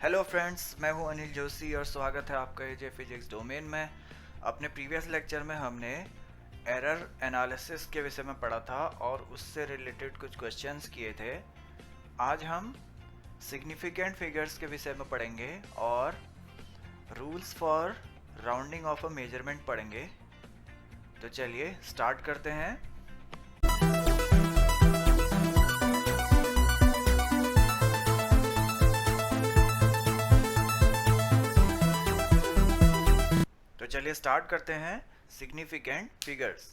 Hello friends, मैं हूं अनिल जोशी और स्वागत है आपका एजे फिजिक्स डोमेन में। अपने प्रीवियस लेक्चर में हमने एरर एनालिसिस के विषय में पढ़ा था और उससे रिलेटेड कुछ क्वेश्चंस किए थे। आज हम सिग्निफिकेंट फिगर्स के विषय में पढ़ेंगे और rules for rounding off a measurement पढ़ेंगे। तो चलिए स्टार्ट करते हैं। तो चलिए स्टार्ट करते हैं significant figures.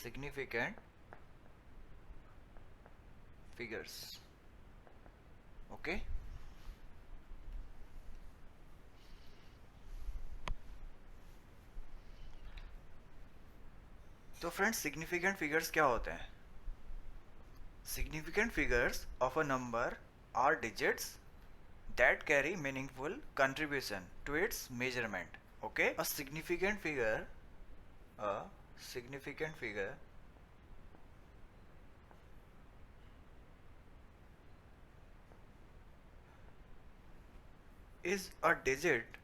Significant figures, okay. तो फ्रेंड्स, सिग्निफिकेंट फिगर्स क्या होते हैं? Significant figures of a number are digits that carry meaningful contribution to its measurement. Okay, a significant figure is a digit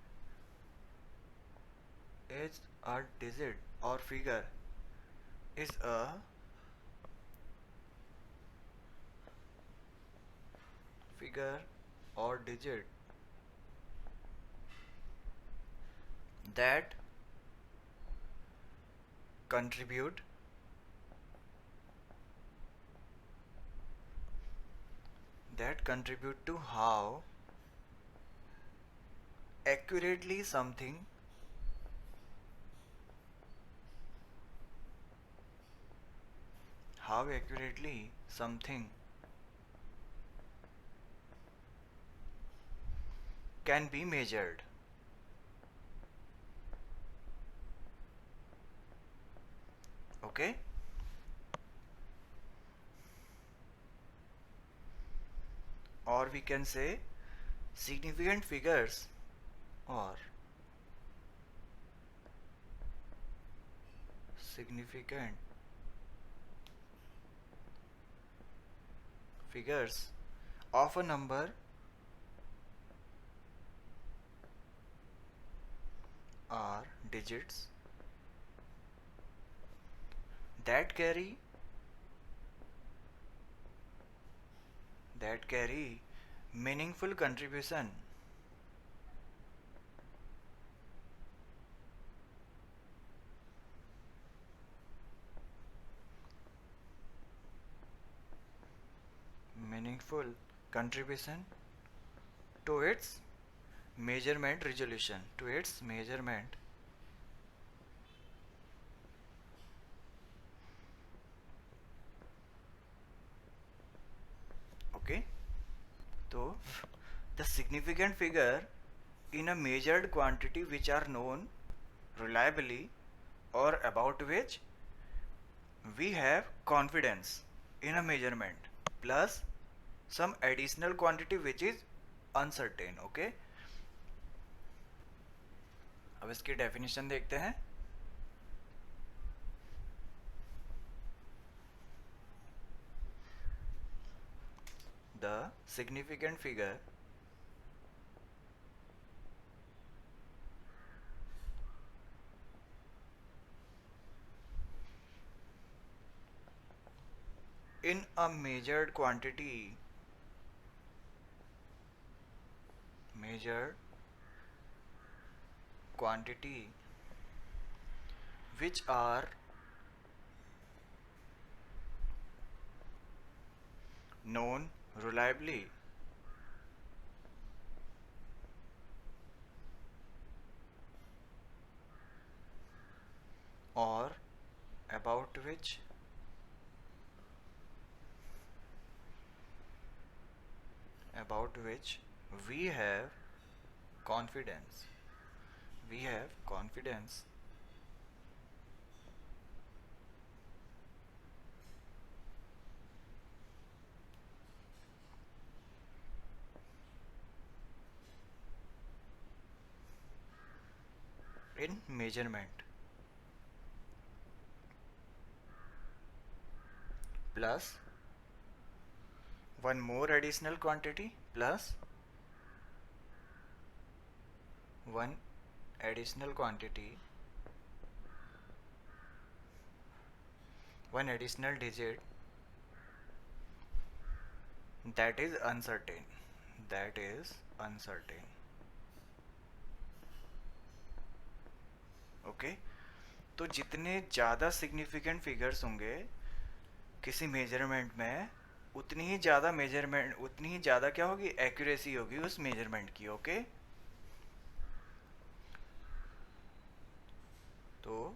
or figure is a figure or digit that contribute to how accurately something can be measured. Okay, or we can say significant figures or significant figures of a number are digits that carry meaningful contribution to its measurement resolution, okay. So the significant figure in a measured quantity which are known reliably or about which we have confidence in a measurement plus some additional quantity which is uncertain. Okay, अब इसकी definition देखते हैं। The significant figure in a measured quantity which are known reliably or about which we have confidence. in measurement plus one more additional quantity plus one additional quantity, one additional digit that is uncertain, that is uncertain. Okay तो जितने ज़्यादा significant figures होंगे किसी measurement में, उतनी ही ज़्यादा क्या होगी, एक्यूरेसी होगी उस मेजरमेंट की। ओके तो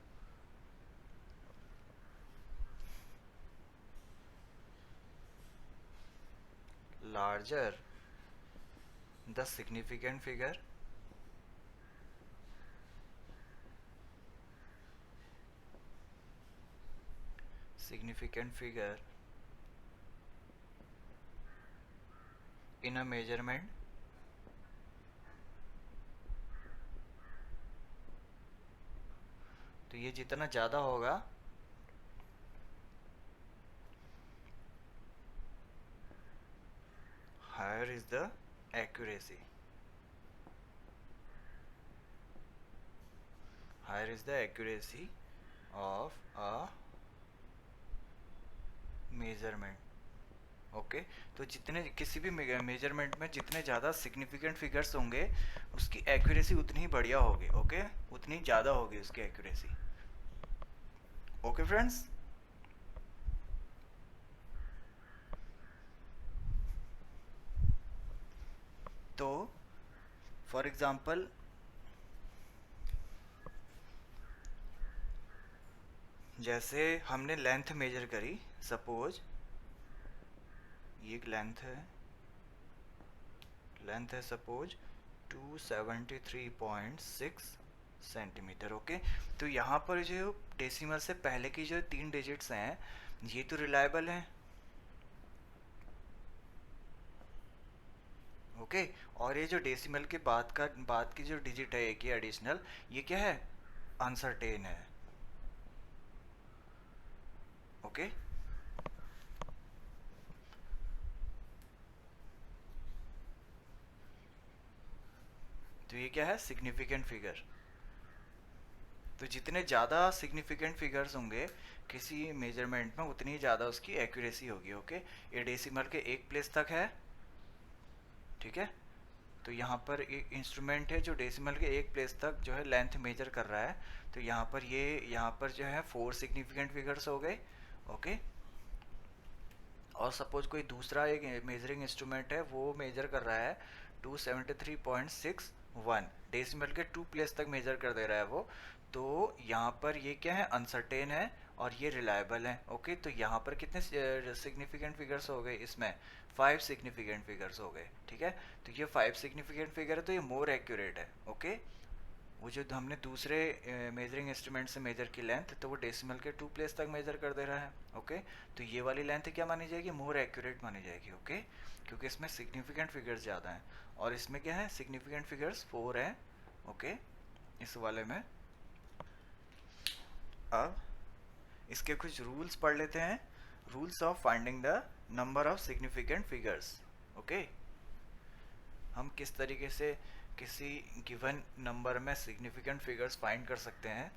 larger the significant figure, in a measurement, तो ये जितना ज़्यादा होगा higher is the accuracy, higher is the accuracy of a measurement. Okay तो जितने किसी भी मेजरमेंट में जितने ज़्यादा सिग्निफिकेंट फिगर्स होंगे उसकी एक्यूरेसी उतनी ही बढ़िया होगी। ओके उतनी ज़्यादा होगी उसकी एक्यूरेसी। ओके फ्रेंड्स, तो फॉर एग्जांपल जैसे हमने लेंथ मेजर करी, सपोज ये एक लेंथ है सपोज 273.6 सेंटीमीटर। ओके तो यहाँ पर जो डेसिमल से पहले की जो 3 डिजिट्स हैं ये तो रिलायबल हैं। ओके और ये जो डेसिमल के बाद की जो डिजिट है एक ही एडिशनल, ये क्या है, अनसर्टेन है। ओके तो ये क्या है, सिग्निफिकेंट फिगर। तो जितने ज़्यादा सिग्निफिकेंट फिगर्स होंगे किसी मेजरमेंट में उतनी ज़्यादा उसकी एक्यूरेसी होगी। ओके ये डेसिमल के एक प्लेस तक है, ठीक है। तो यहाँ पर एक इंस्ट्रूमेंट है जो डेसिमल के एक प्लेस तक जो है लेंथ मेजर कर रहा है। तो यहाँ पर जो है 4 सिग्निफिकेंट फिगर्स हो गए। ओके और सपोज कोई दूसरा एक मेजरिंग इंस्ट्रूमेंट है वो मेजर कर रहा है 273.61 डेसिमल के 2 प्लेस तक मेजर कर दे रहा है वो। तो यहाँ पर ये क्या है, अनसर्टेन है और ये रिलायबल है। ओके तो यहाँ पर कितने सिग्निफिकेंट फिगर्स हो गए, इसमें 5 सिग्निफिकेंट फिगर्स हो गए, ठीक है। तो ये 5 सिग्निफिकेंट फिगर है तो ये मोर एक्यूरेट है। ओके वो जो हमने दूसरे मेजरिंग इंस्ट्रूमेंट से मेजर की लेंथ, तो वो डेसिमल के 2 प्लेस तक मेजर कर दे रहा है। ओके तो ये वाली लेंथ क्या मानी जाएगी, मोर एक्यूरेट मानी जाएगी। ओके क्योंकि इसमें सिग्निफिकेंट फिगर्स ज़्यादा हैं और इसमें क्या है, सिग्निफिकेंट फिगर्स 4 हैं। ओके इस वाले में अब इसके कुछ रूल्स पढ़ लेते हैं। Rules of finding the number of significant figures. Okay हम किस तरीके से किसी गिवन नंबर में सिग्निफिकेंट फिगर्स फाइंड कर सकते हैं,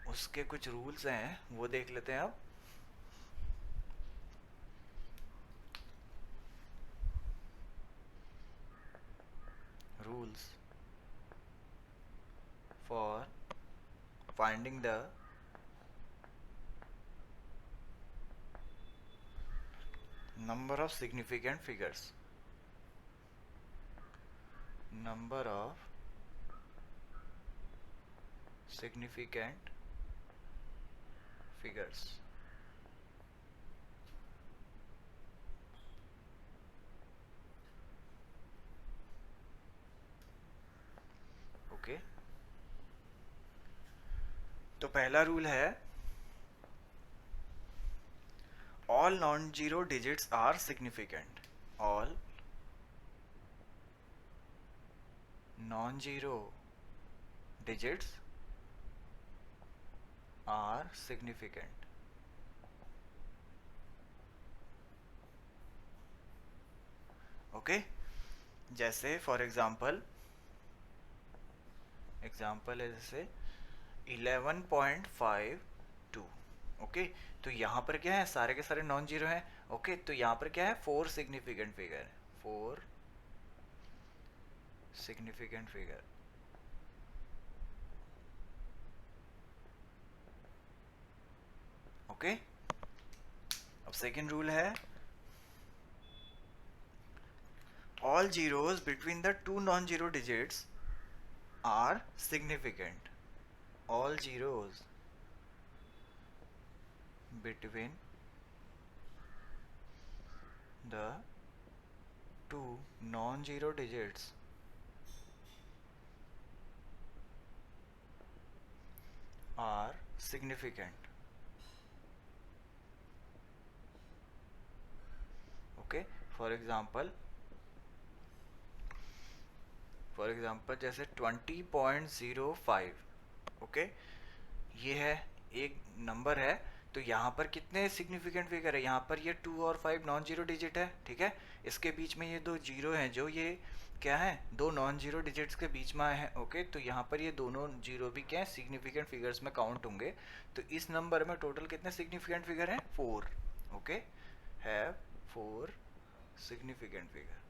उसके कुछ रूल्स हैं वो देख लेते हैं अब। Rules for finding the number of significant figures, number of significant figures। Okay तो पहला रूल है all non-zero digits are significant, all non-zero digits are significant. Okay जैसे फॉर एग्जाम्पल है जैसे 11.52. ओके तो यहाँ पर क्या है, सारे के सारे नॉन जीरो हैं. ओके तो यहाँ पर क्या है, 4 significant figure, 4 significant figure. Okay अब सेकेंड रूल है, all zeros between the two non-zero digits are significant. All zeros between the two non-zero digits are significant. Okay, for example जैसे 20.05. Okay ये है एक नंबर है, तो यहाँ पर कितने सिग्निफिकेंट फिगर है, यहाँ पर ये 2 और 5 नॉन जीरो डिजिट है. ठीक है इसके बीच में ये दो जीरो हैं, जो ये क्या है, दो नॉन जीरो डिजिट्स के बीच में है. ओके तो यहाँ पर ये दोनों जीरो भी क्या है, सिग्निफिकेंट फिगर्स में काउंट होंगे. तो इस नंबर में टोटल कितने सिग्निफिकेंट फिगर हैं, 4. Okay have 4 significant figure.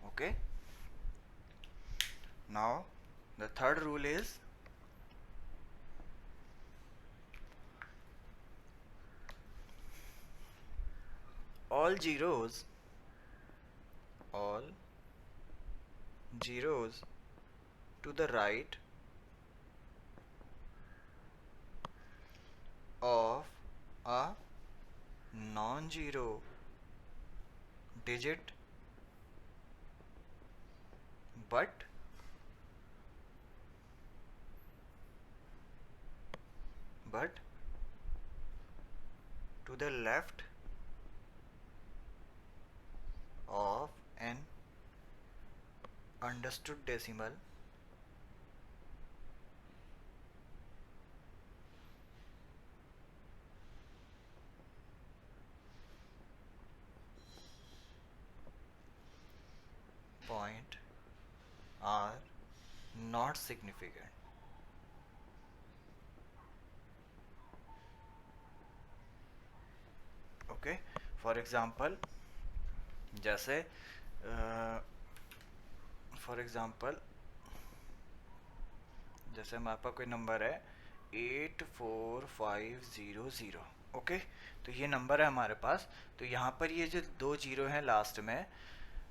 Okay, now the third rule is all zeros to the right of a non-zero digit but to the left of an understood decimal point are not significant. Okay for example जैसे जैसे हमारे पास कोई number है 84500. Okay तो ये number है हमारे पास. तो यहाँ पर ये जो दो जीरो हैं लास्ट में,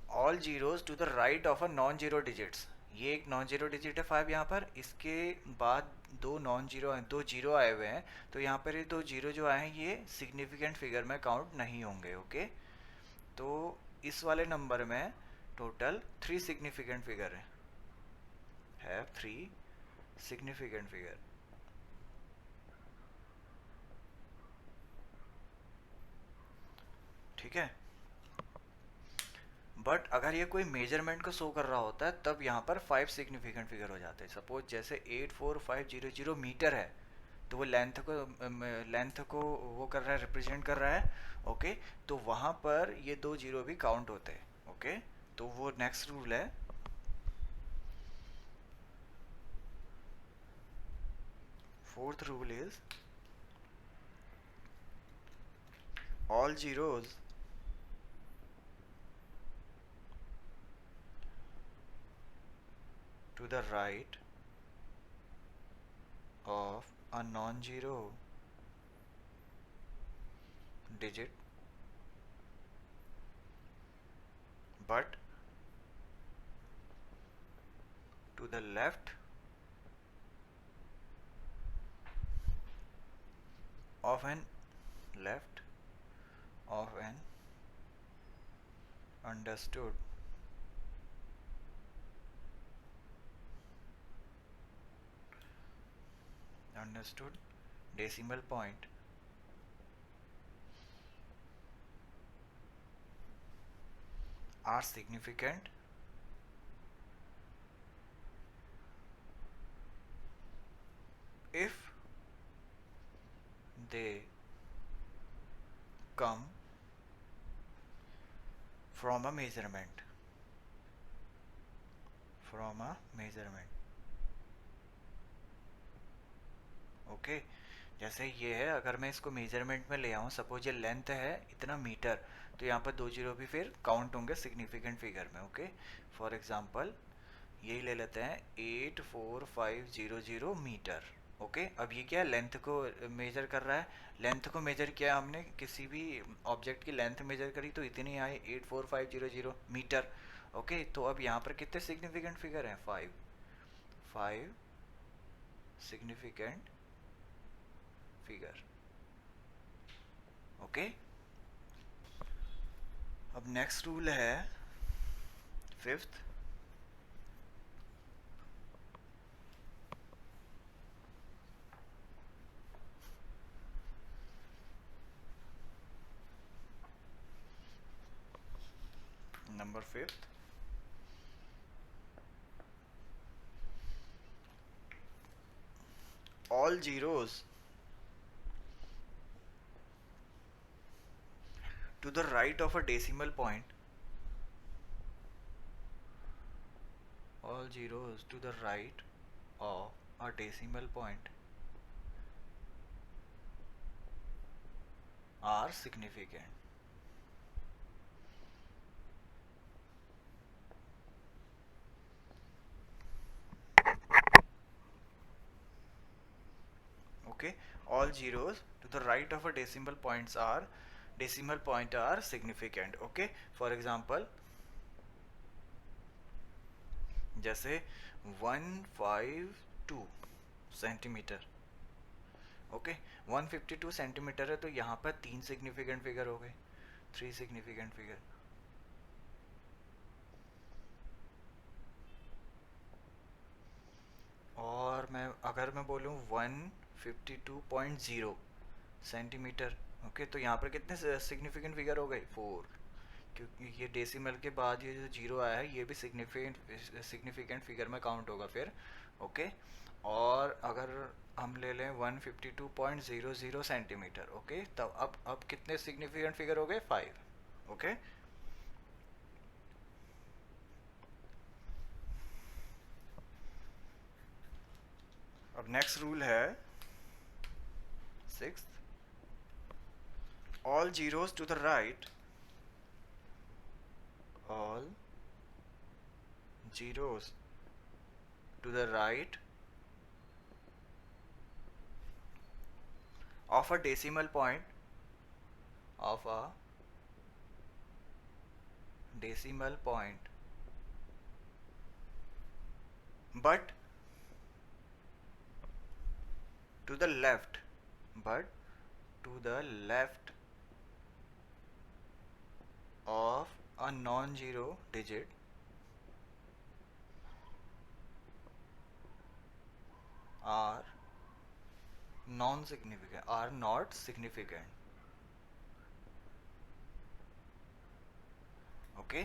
all zeros to the right of a non zero digits, ये एक नॉन जीरो डिजिट है 5 यहाँ पर, इसके बाद दो नॉन जीरो हैं, दो जीरो आए हुए हैं. तो यहाँ पर ये दो जीरो जो आए हैं ये सिग्निफिकेंट फिगर में काउंट नहीं होंगे. ओके तो इस वाले नंबर में टोटल 3 सिग्निफिकेंट फिगर है, हैव 3 सिग्निफिकेंट फिगर. ठीक है बट अगर ये कोई मेजरमेंट को शो कर रहा होता है तब यहाँ पर 5 सिग्निफिकेंट फिगर हो जाते हैं. सपोज जैसे 84500 मीटर है, तो वो लेंथ को वो कर रहा है, रिप्रेजेंट कर रहा है. ओके तो वहाँ पर ये दो जीरो भी काउंट होते हैं. ओके तो वो नेक्स्ट रूल है, fourth rule is all zeros to the right of a non-zero digit but to the left of an understood decimal point are significant they come from a measurement, from a measurement. Okay जैसे ये है, अगर मैं इसको measurement में ले आऊँ, suppose ये लेंथ है इतना मीटर, तो यहाँ पर 2 जीरो भी फिर काउंट होंगे सिग्निफिकेंट फिगर में. ओके फॉर एग्जांपल यही ले लेते हैं 84500 मीटर. ओके अब ये क्या है, लेंथ को मेजर कर रहा है. लेंथ को मेजर किया हमने, किसी भी ऑब्जेक्ट की लेंथ मेजर करी तो इतनी आई 84500 मीटर. ओके तो अब यहाँ पर कितने सिग्निफिकेंट फिगर हैं, 5 सिग्निफिकेंट फिगर. ओके अब नेक्स्ट रूल है fifth. Number fifth, all zeros to the right of a decimal point, all zeros to the right of a decimal point are significant. Okay, all zeros to the right of a decimal point are significant. Okay, for example जैसे 152 centimetre. Okay 152 centimetre है, तो यहाँ पर 3 significant figure हो गए, 3 significant figure. और मैं अगर मैं बोलूँ 152.0 सेंटीमीटर, ओके तो यहाँ पर कितने सिग्निफिकेंट फिगर हो गए, 4, क्योंकि ये डेसिमल के बाद ये जो जीरो आया है ये भी सिग्निफिकेंट फिगर में काउंट होगा फिर. ओके और अगर हम ले लें 152.00 सेंटीमीटर, ओके तब अब कितने सिग्निफिकेंट फिगर हो गए, 5. ओके अब नेक्स्ट रूल है 6th, all zeros to the right, all zeros to the right of a decimal point, of a decimal point, but to the left, but to the left of a non-zero digit are non-significant, are not significant. Okay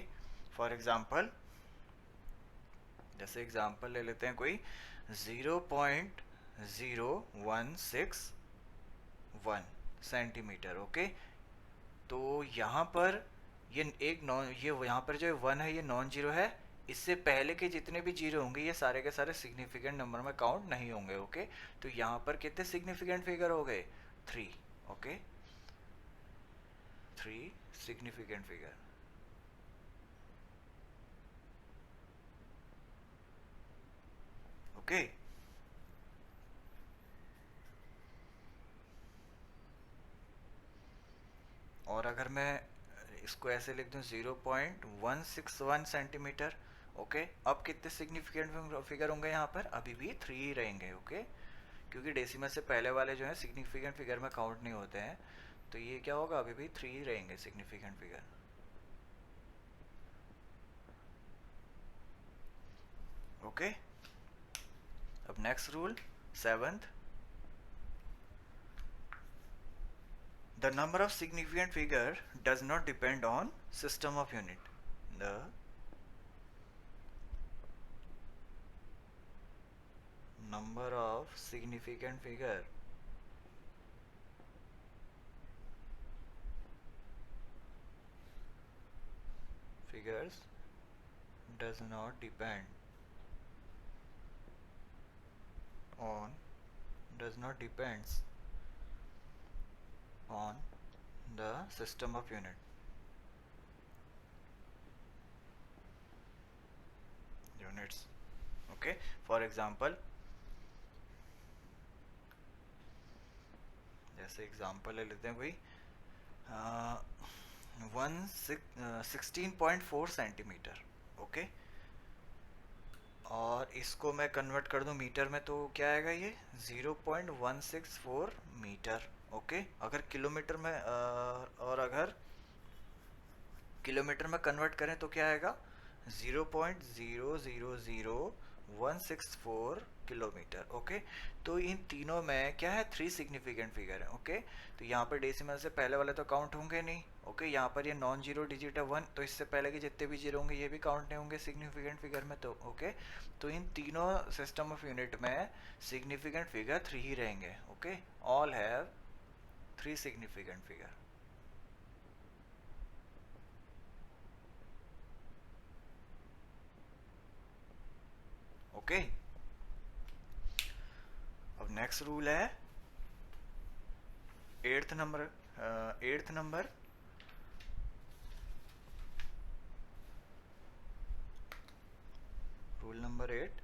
for example जैसे example ले लेते हैं कोई 0.0161 centimetre. Okay तो यहाँ पर ये एक नॉन, ये यहाँ पर जो 1 है ये नॉन जीरो है, इससे पहले के जितने भी जीरो होंगे ये सारे के सारे सिग्निफिकेंट नंबर में काउंट नहीं होंगे. ओके तो यहाँ पर कितने सिग्निफिकेंट फिगर हो गए, 3. Okay 3 significant figure. ओके और अगर मैं इसको ऐसे लिख दूं 0.161 सेंटीमीटर, ओके अब कितने सिग्निफिकेंट फिगर होंगे यहाँ पर, अभी भी 3 ही रहेंगे. ओके क्योंकि डेसिमल से पहले वाले जो है सिग्निफिकेंट फिगर में काउंट नहीं होते हैं, तो ये क्या होगा, अभी भी 3 ही रहेंगे सिग्निफिकेंट फिगर. ओके अब next rule 7th, the number of significant figure does not depend on system of unit. The number of significant figure figures does not depend on does not depends on the system of units. Okay, for example, जैसे example ले लेते हैं कोई 16.4 centimetre. Okay, और इसको मैं convert कर दूं मीटर में तो क्या आएगा ये 0.164 मीटर. ओके, अगर किलोमीटर में और अगर किलोमीटर में कन्वर्ट करें तो क्या आएगा 0.000164 किलोमीटर. ओके, तो इन तीनों में क्या है 3 सिग्निफिकेंट फिगर है. ओके, तो यहाँ पर डेसिमल से पहले वाले तो काउंट होंगे नहीं. ओके, यहाँ पर ये नॉन जीरो डिजिट है 1, तो इससे पहले के जितने भी जीरो होंगे ये भी काउंट नहीं होंगे सिग्निफिकेंट फिगर में. तो ओके, तो इन तीनों सिस्टम ऑफ यूनिट में सिग्निफिकेंट फिगर 3 ही रहेंगे. Okay, all have 3 significant figure. Okay, अब नेक्स्ट रूल है 8th number. Rule number 8.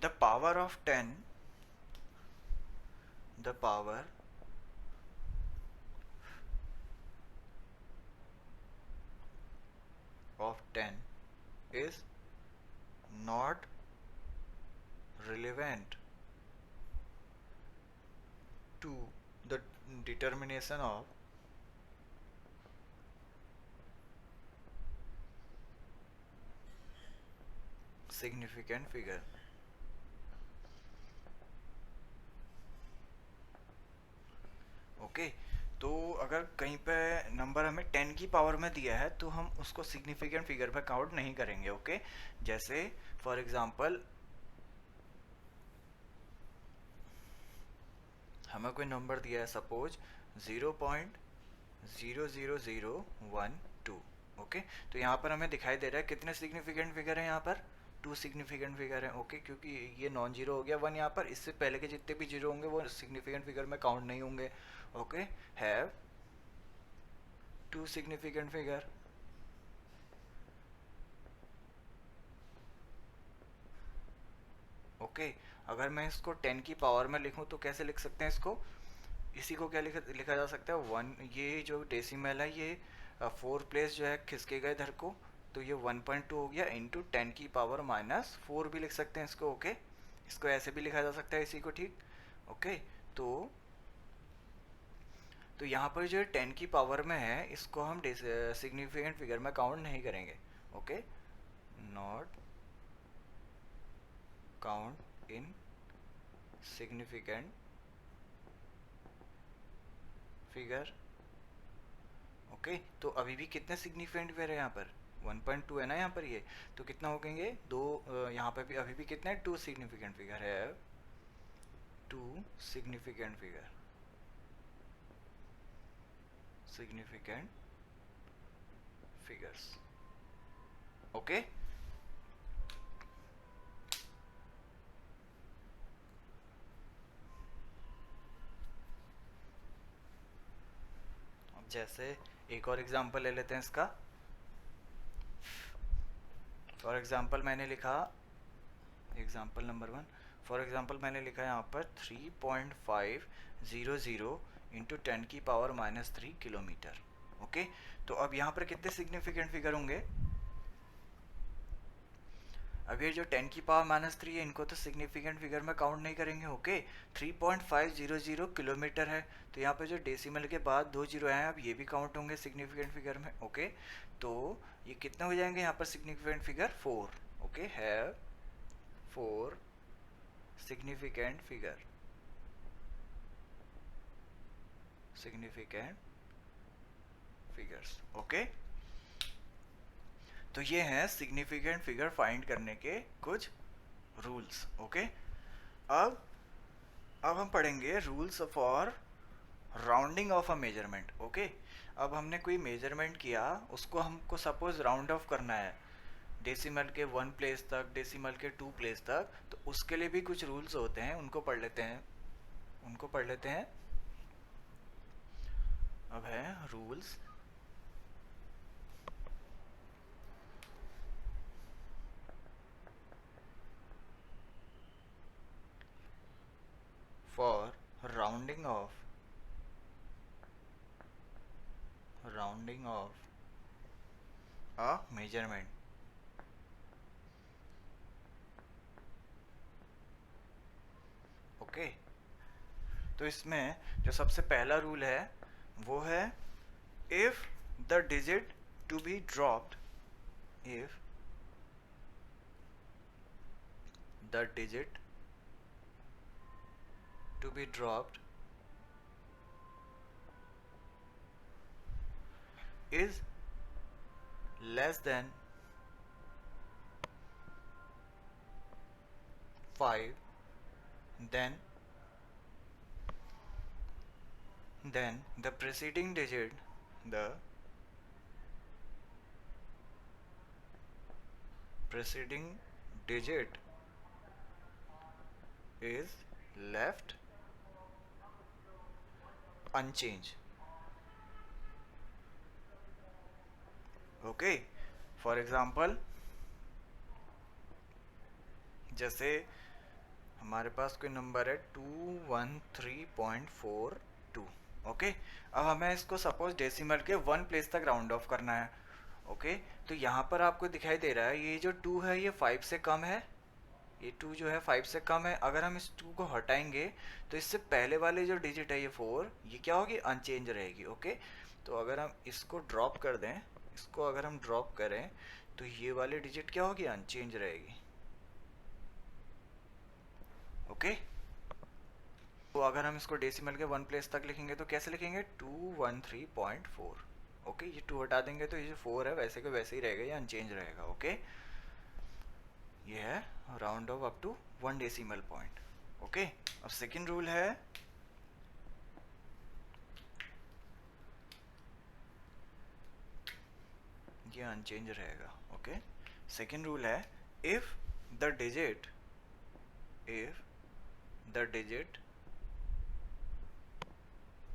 The power of 10 is not relevant to the determination of significant figure. Okay, तो अगर कहीं पे नंबर हमें 10 की पावर में दिया है तो हम उसको सिग्निफिकेंट फिगर पे काउंट नहीं करेंगे. ओके, जैसे फॉर एग्जांपल हमें कोई नंबर दिया है सपोज 0.00012. ओके, तो यहाँ पर हमें दिखाई दे रहा है कितने सिग्निफिकेंट फिगर है यहाँ पर 2 सिग्निफिकेंट फिगर है. ओके, क्योंकि ये नॉन जीरो हो गया 1 यहाँ पर, इससे पहले के जितने भी जीरो होंगे वो सिग्निफिकेंट फिगर में काउंट नहीं होंगे. Okay, have 2 significant figure. Okay, अगर मैं इसको 10 की पावर में लिखूं तो कैसे लिख सकते हैं इसको, इसी को क्या लिखा जा सकता है 1. ये जो डेसिमल है ये 4 प्लेस जो है खिसके गए इधर को, तो ये 1.2 हो गया इंटू 10 की पावर माइनस 4 भी लिख सकते हैं इसको. ओके, इसको ऐसे भी लिखा जा सकता है इसी को. ठीक. ओके, तो यहाँ पर जो 10 की पावर में है इसको हम सिग्निफिकेंट फिगर में काउंट नहीं करेंगे. Okay, not count in significant figure. Okay, तो अभी भी कितने सिग्निफिकेंट फिगर है यहाँ पर 1.2 है ना यहाँ पर ये, तो कितना हो गएंगे 2. यहाँ पर भी अभी भी कितने 2 सिग्निफिकेंट फिगर है 2 सिग्निफिकेंट फिगर्स. ओके, अब जैसे एक और एग्जांपल ले लेते हैं इसका. फॉर एग्जांपल मैंने लिखा एग्जांपल नंबर 1. फॉर एग्जांपल मैंने लिखा यहाँ पर 3.500 इंटू 10 की पावर माइनस 3 किलोमीटर. ओके, तो अब यहाँ पर कितने सिग्निफिकेंट फिगर होंगे. अब ये जो 10 की पावर माइनस 3 है इनको तो सिग्निफिकेंट फिगर में काउंट नहीं करेंगे. ओके, 3.500 किलोमीटर है, तो यहाँ पे जो डेसिमल के बाद 2 जीरो हैं अब ये भी काउंट होंगे सिग्निफिकेंट फिगर में. ओके, तो ये कितने हो जाएंगे यहाँ पर significant figure 4. Okay, have 4 significant figure, significant figures. Okay, तो ये हैं सिग्निफिकेंट फिगर फाइंड करने के कुछ रूल्स। ओके, अब हम पढ़ेंगे rules for rounding off a measurement. Okay, अब हमने कोई मेजरमेंट किया, उसको हमको सपोज राउंड ऑफ करना है डेसिमल के 1 प्लेस तक, डेसिमल के 2 प्लेस तक, तो उसके लिए भी कुछ रूल्स होते हैं, उनको पढ़ लेते हैं, उनको पढ़ लेते हैं। अब है rules for rounding off a measurement. Okay, तो इसमें जो सबसे पहला रूल है वो है if the digit to be dropped, if the digit to be dropped is less than 5, then the preceding digit, the preceding digit is left unchanged. Okay, for example जैसे हमारे पास कोई नंबर है 213.42। ओके, अब हमें इसको सपोज डेसिमल के 1 place तक round off करना है। ओके, तो यहाँ पर आपको दिखाई दे रहा है ये जो 2 है ये 5 से कम है, ये 2 जो है 5 से कम है। अगर हम इस 2 को हटाएंगे तो इससे पहले वाले जो डिजिट है ये 4, ये क्या होगी, अनचेंज रहेगी। ओके, तो अगर हम इसको ड्रॉप कर दें, इसको अगर हम ड्रॉप करें तो ये वाली डिजिट क्या होगी, अनचेंज रहेगी। ओके, तो अगर हम इसको डेसिमल के 1 प्लेस तक लिखेंगे तो कैसे लिखेंगे, 213.4। ओके, ये 2 हटा देंगे तो ये जो 4 है वैसे के वैसे ही रहेगा, ये अनचेंज रहेगा। ओके, ये है round off up to 1 decimal point. Okay, अब सेकेंड रूल है ये अनचेंज रहेगा। ओके, सेकेंड रूल है if the digit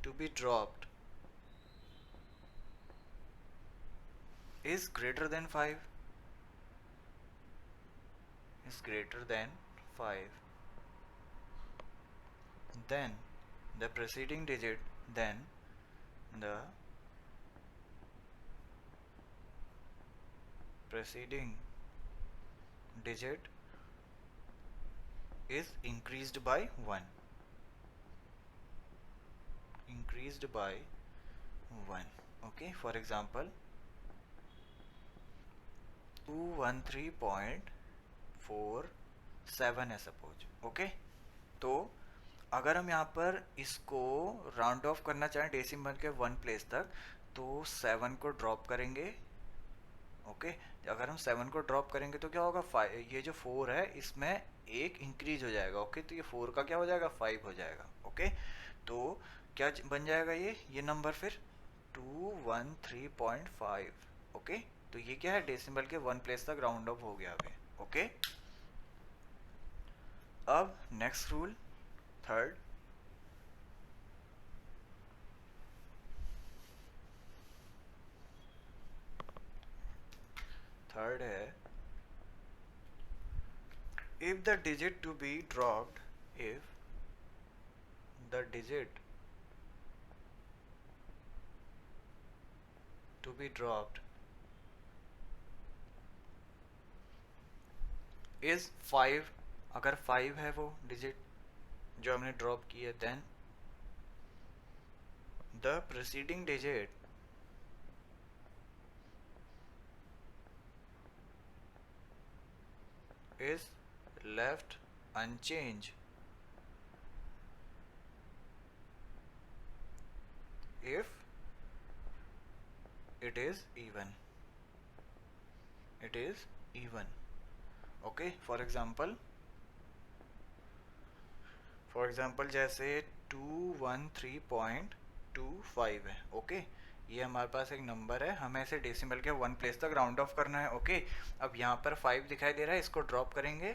to be dropped is greater than 5, then the preceding digit is increased by 1, okay, for example 213.47 है suppose. Okay, तो अगर हम यहाँ पर इसको राउंड ऑफ करना चाहें डेसिमल के 1 प्लेस तक तो 7 को ड्रॉप करेंगे। ओके, अगर हम 7 को ड्रॉप करेंगे तो क्या होगा, 5, ये जो 4 है इसमें एक इंक्रीज हो जाएगा। ओके, तो ये 4 का क्या हो जाएगा, 5 हो जाएगा। ओके, तो क्या बन जाएगा ये नंबर फिर 213.5। ओके, तो ये क्या है, डेसिमल के 1 प्लेस तक राउंड ऑफ हो गया अभी। ओके, अब नेक्स्ट रूल थर्ड है if the digit to be dropped is 5, अगर 5 है वो डिजिट जो हमने ड्रॉप की है, then the preceding digit is left unchanged if it is even, it is even. Okay, for example जैसे 213.25 है. ओके, ये हमारे पास एक नंबर है, हमें इसे डेसिमल के 1 प्लेस तक राउंड ऑफ करना है. ओके, अब यहाँ पर 5 दिखाई दे रहा है, इसको ड्रॉप करेंगे.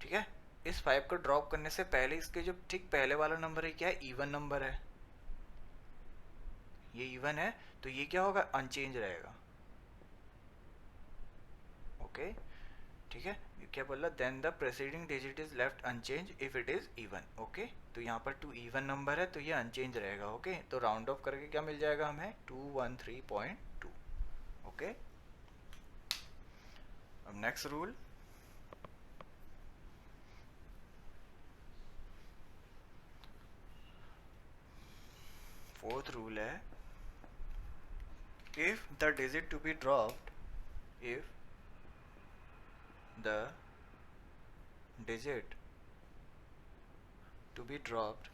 ठीक है, इस 5 को ड्रॉप करने से पहले इसके जो ठीक पहले वाला नंबर है क्या है, इवन नंबर है. ये इवन है तो ये क्या होगा, अनचेंज रहेगा. ओके, ठीक है, क्या बोला, then the preceding digit is left unchange if it is even. Okay, तो यहाँ पर 2 इवन नंबर है तो ये अनचेंज रहेगा. ओके, तो राउंड ऑफ करके क्या मिल जाएगा हमें, 213.2. ओके, अब नेक्स्ट रूल, फोर्थ रूल है, if the digit to be dropped, if the digit to be dropped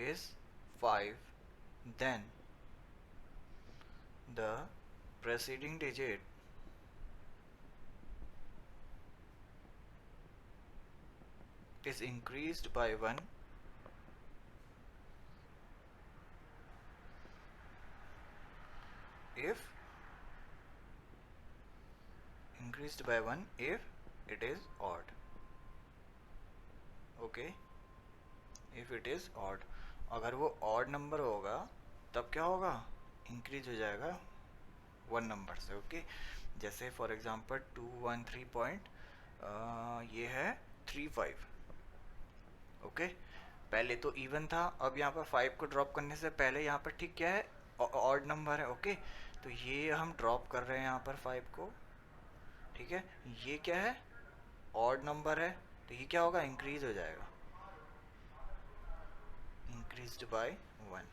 is 5, then the preceding digit is increased by 1 if increased by 1 if it is odd. Okay, if it is odd, अगर वो odd number होगा तब क्या होगा, increase हो जाएगा 1 number से. Okay, जैसे फॉर एग्जांपल 213 पॉइंट ये है 35. ओके, पहले तो इवन था, अब यहाँ पर 5 को ड्रॉप करने से पहले यहाँ पर ठीक क्या है, ऑड नंबर है. ओके, तो ये हम ड्रॉप कर रहे हैं यहाँ पर 5 को. ठीक है, ये क्या है, ऑड नंबर है, तो ये क्या होगा, इंक्रीज हो जाएगा, इंक्रीज्ड बाय 1.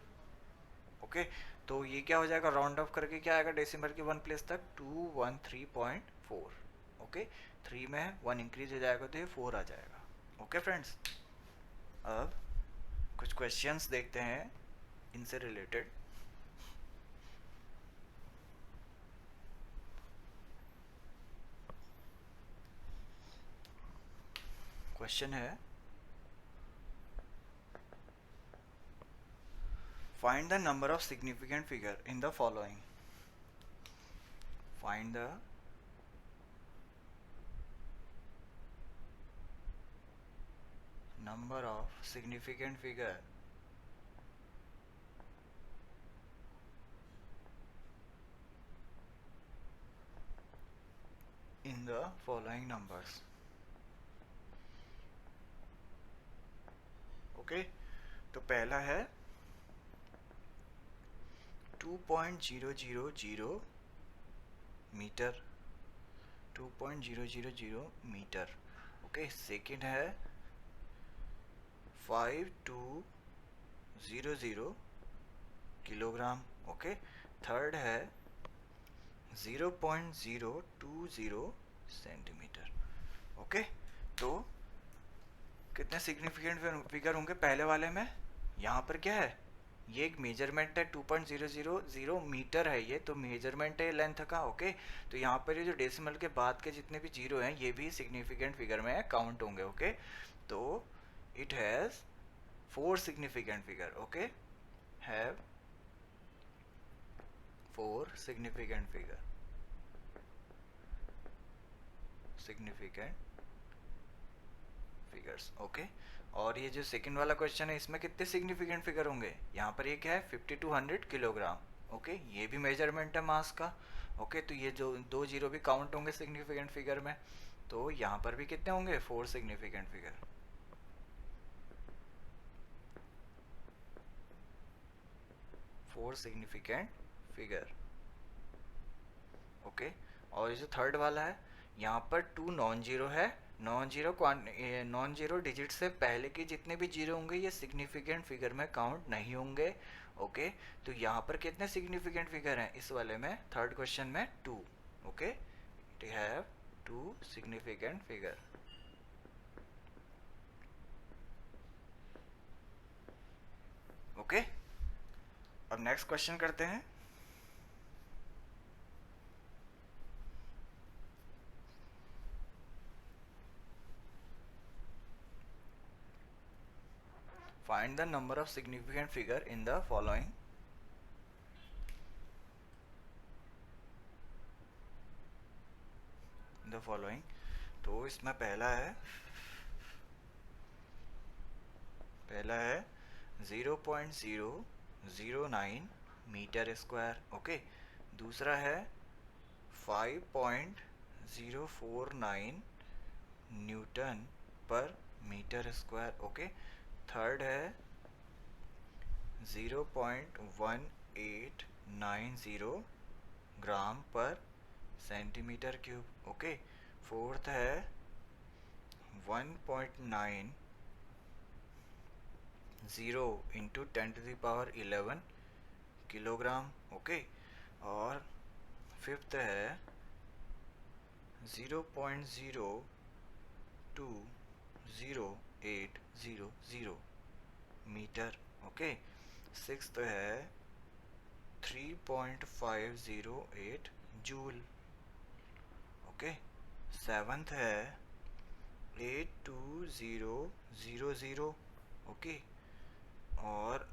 ओके, तो ये क्या हो जाएगा, राउंड ऑफ करके क्या आएगा डेसिमल के 1 प्लेस तक, 213.4. ओके, 3 में 1 इंक्रीज हो जाएगा तो ये 4 आ जाएगा. ओके फ्रेंड्स, अब कुछ क्वेश्चंस देखते हैं इनसे रिलेटेड. क्वेश्चन है, find the number of significant figure in the following. Find the number of significant figure in the following numbers. Okay, तो पहला है 2.000 मीटर, 2.000 मीटर. ओके, सेकेंड है 5200 किलोग्राम. ओके, थर्ड है 0.020 सेंटीमीटर. ओके, तो कितने significant figure होंगे पहले वाले में, यहाँ पर क्या है, ये एक मेजरमेंट है, 2.000 मीटर है ये, तो मेजरमेंट है लेंथ का. ओके, तो यहाँ पर ये जो डेसिमल के बाद के जितने भी जीरो हैं ये भी सिग्निफिकेंट फिगर में काउंट होंगे. ओके, तो it has 4 significant figure. Okay, have 4 significant figure, significant figures. Okay, और ये जो सेकंड वाला क्वेश्चन है इसमें कितने सिग्निफिकेंट फिगर होंगे, यहाँ पर ये क्या है 5200 किलोग्राम. ओके, ये भी मेजरमेंट है मास का. ओके, तो ये जो 2 जीरो भी काउंट होंगे सिग्निफिकेंट फिगर में, तो यहाँ पर भी कितने होंगे, 4 significant figure. 4 significant figure. Okay, और ये जो थर्ड वाला है यहाँ पर 2 नॉन जीरो है, नॉन जीरो डिजिट से पहले के जितने भी जीरो होंगे ये सिग्निफिकेंट फिगर में काउंट नहीं होंगे. ओके, तो यहाँ पर कितने सिग्निफिकेंट फिगर हैं इस वाले में, थर्ड क्वेश्चन में 2. Okay, it have 2 significant figure. Okay, अब नेक्स्ट क्वेश्चन करते हैं। Find the number of significant figure in the following. तो इसमें पहला है 0.009 मीटर स्क्वायर। ओके, दूसरा है 5.049 न्यूटन पर मीटर स्क्वायर। ओके, थर्ड है 0.1890 ग्राम पर सेंटीमीटर क्यूब। ओके, फोर्थ है 1.90 इंटू 10⁻11 किलोग्राम। ओके, और फिफ्थ है 0.02800 मीटर। ओके, सिक्स्थ है 3.508 जूल। ओके, सेवंथ है 82000। ओके, और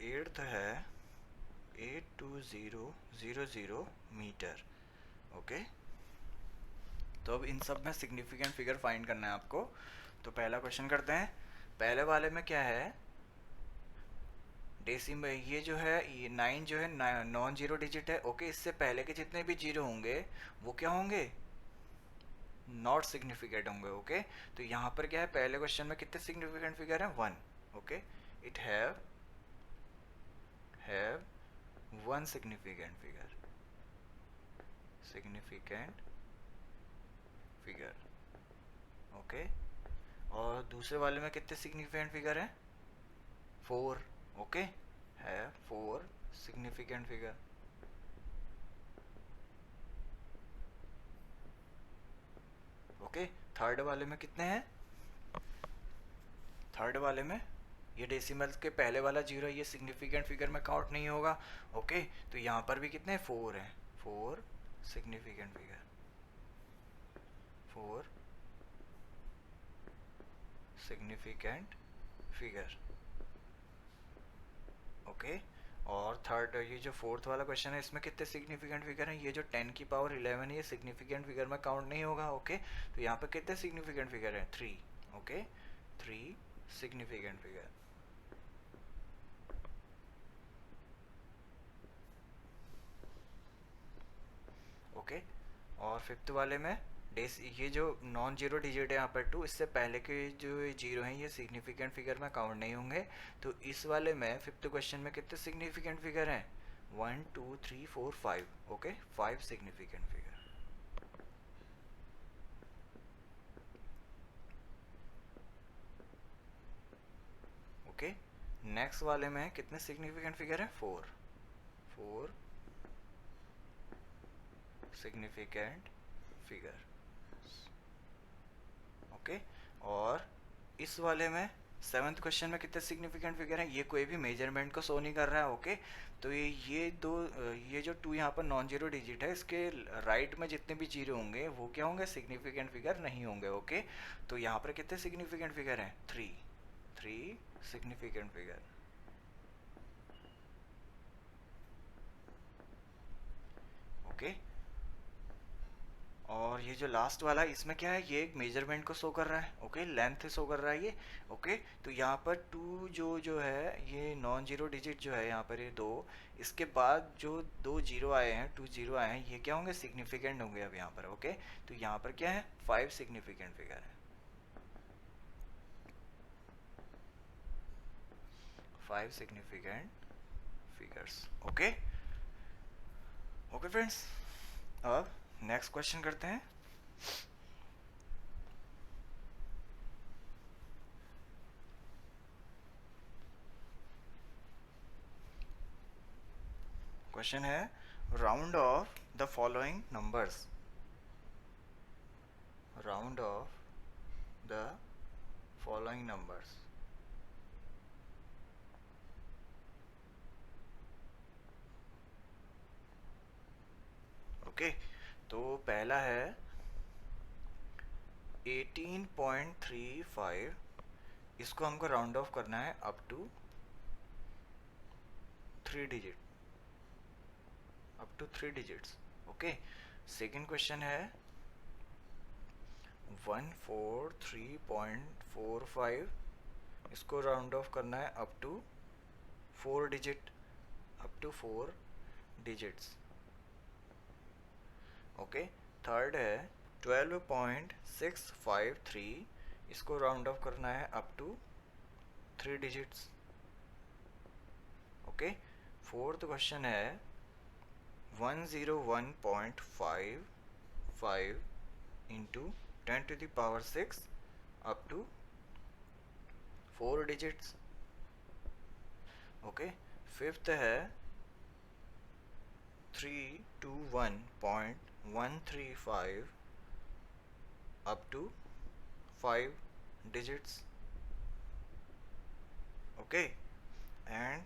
एट्थ है 82000 मीटर। ओके, तो अब इन सब में सिग्निफिकेंट फिगर फाइंड करना है आपको। तो पहला क्वेश्चन करते हैं। पहले वाले में क्या है, डेसिमल, ये जो है ये 9 जो है नॉन जीरो डिजिट है। ओके, इससे पहले के जितने भी जीरो होंगे वो क्या होंगे, नॉट सिग्निफिकेंट होंगे। ओके, तो यहाँ पर क्या है, पहले क्वेश्चन में कितने सिग्निफिकेंट फिगर है, 1। Okay, it have one significant figure. Okay, और दूसरे वाले में कितने सिग्निफिकेंट फिगर है, 4। ओके, है 4 सिग्निफिकेंट फिगर। ओके, थर्ड वाले में कितने हैं, थर्ड वाले में ये डेसिमल के पहले वाला जीरो, ये सिग्निफिकेंट फिगर में काउंट नहीं होगा। ओके, तो यहाँ पर भी कितने 4 हैं, 4 significant figure, 4 significant figure. Okay, और थर्ड ये जो फोर्थ वाला क्वेश्चन है, इसमें कितने सिग्निफिकेंट फिगर हैं, ये जो 10⁻11 है ये सिग्निफिकेंट फिगर में काउंट नहीं होगा। ओके, तो यहाँ पे कितने सिग्निफिकेंट फिगर हैं, 3। Okay, 3 significant figure. ओके, और फिफ्थ वाले में ये जो नॉन जीरो डिजिट है यहाँ पर 2, इससे पहले के जो जीरो हैं ये सिग्निफिकेंट फिगर में काउंट नहीं होंगे। तो इस वाले में फिफ्थ क्वेश्चन में कितने सिग्निफिकेंट फिगर हैं, 1 2 3 4 5। Okay, 5 significant figure. Okay, next वाले में कितने सिग्निफिकेंट फिगर हैं, 4 सिग्निफिकेंट फिगर। ओके, और इस वाले में सेवन्थ क्वेश्चन में कितने सिग्निफिकेंट फिगर हैं, ये कोई भी मेजरमेंट को शो नहीं कर रहा है। ओके, तो ये दो, ये जो 2 यहाँ पर नॉन जीरो डिजिट है, इसके राइट में जितने भी जीरो होंगे वो क्या होंगे, सिग्निफिकेंट फिगर नहीं होंगे। ओके, तो यहाँ पर कितने सिग्निफिकेंट फिगर हैं, 3 सिग्निफिकेंट फिगर। ओके, और ये जो लास्ट वाला है इसमें क्या है, ये एक मेजरमेंट को शो कर रहा है। ओके, लेंथ शो कर रहा है ये। ओके, तो यहाँ पर 2 जो है ये नॉन जीरो डिजिट जो है यहाँ पर ये 2, इसके बाद जो 2 जीरो आए हैं, 2 जीरो आए हैं, ये क्या होंगे, सिग्निफिकेंट होंगे अब यहाँ पर। ओके, तो यहाँ पर क्या है, 5 सिग्निफिकेंट फिगर है, 5 significant figures. Okay, okay friends, अब नेक्स्ट क्वेश्चन करते हैं। क्वेश्चन है, round of the following numbers, round of the following numbers. Okay, तो पहला है 18.35, इसको हमको राउंड ऑफ करना है up to 3 digit, up to 3 digits. Okay, second question है 143.45, इसको राउंड ऑफ करना है up to 4 digit, up to 4 digits. Okay, third है 12.653, इसको राउंड ऑफ करना है up to 3 digits. Okay, fourth question है 101.55 into 10 to the power 6 up to 4 digits. Okay, fifth है 321.135 up to 5 digits. Okay, and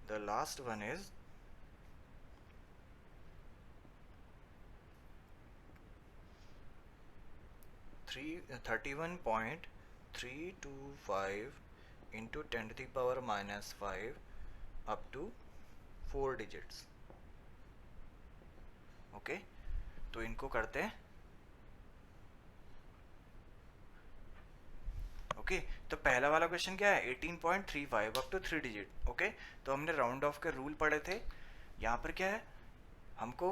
the last one is 31.325 into 10 to the power minus 5 up to 4 digits. Okay, तो इनको करते हैं। Okay, तो पहला वाला question क्या है 18.35 अप टू 3 डिजिट। ओके, तो हमने राउंड ऑफ के रूल पढ़े थे। यहाँ पर क्या है, हमको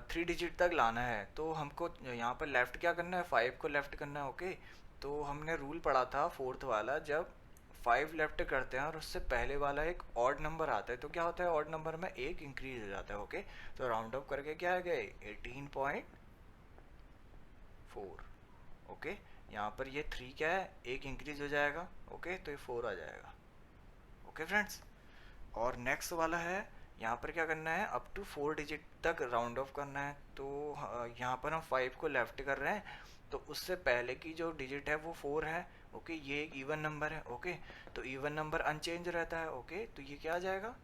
3 डिजिट तक लाना है, तो हमको यहाँ पर लेफ्ट क्या करना है, 5 को लेफ्ट करना है। ओके, तो हमने रूल पढ़ा था फोर्थ वाला, जब 5 लेफ्ट करते हैं और उससे पहले वाला एक ऑड नंबर आता है तो क्या होता है, ऑड नंबर में एक इंक्रीज हो जाता है। ओके, तो राउंड ऑफ करके क्या आ गए 18.4। ओके, यहाँ पर ये 3 क्या है, एक इंक्रीज हो जाएगा। ओके, तो ये 4 आ जाएगा। ओके फ्रेंड्स, और नेक्स्ट वाला है यहाँ पर क्या करना है, अप टू 4 डिजिट तक राउंड ऑफ करना है। तो यहाँ पर हम 5 को लेफ्ट कर रहे हैं, तो उससे पहले की जो डिजिट है वो 4 है। ओके, ये एक इवन नंबर है। ओके, तो इवन नंबर अनचेंज रहता है। ओके, तो ये क्या आ जाएगा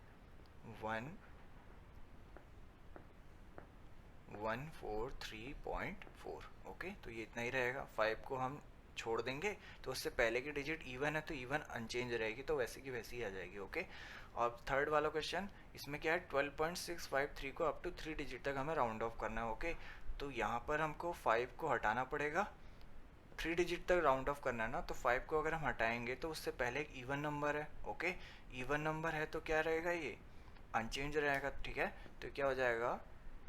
143.4। ओके, तो ये इतना ही रहेगा। 5 को हम छोड़ देंगे तो उससे पहले की डिजिट इवन है, तो इवन अनचेंज रहेगी, तो वैसे की वैसी ही आ जाएगी। ओके, और थर्ड वाला क्वेश्चन, इसमें क्या है 12.653 को अप टू 3 डिजिट तक हमें राउंड ऑफ करना है। ओके, तो यहाँ पर हमको 5 को हटाना पड़ेगा, 3 डिजिट तक राउंड ऑफ करना है ना, तो 5 को अगर हम हटाएंगे तो उससे पहले एक इवन नंबर है। ओके, इवन नंबर है तो क्या रहेगा, ये अनचेंज रहेगा। ठीक है, तो क्या हो जाएगा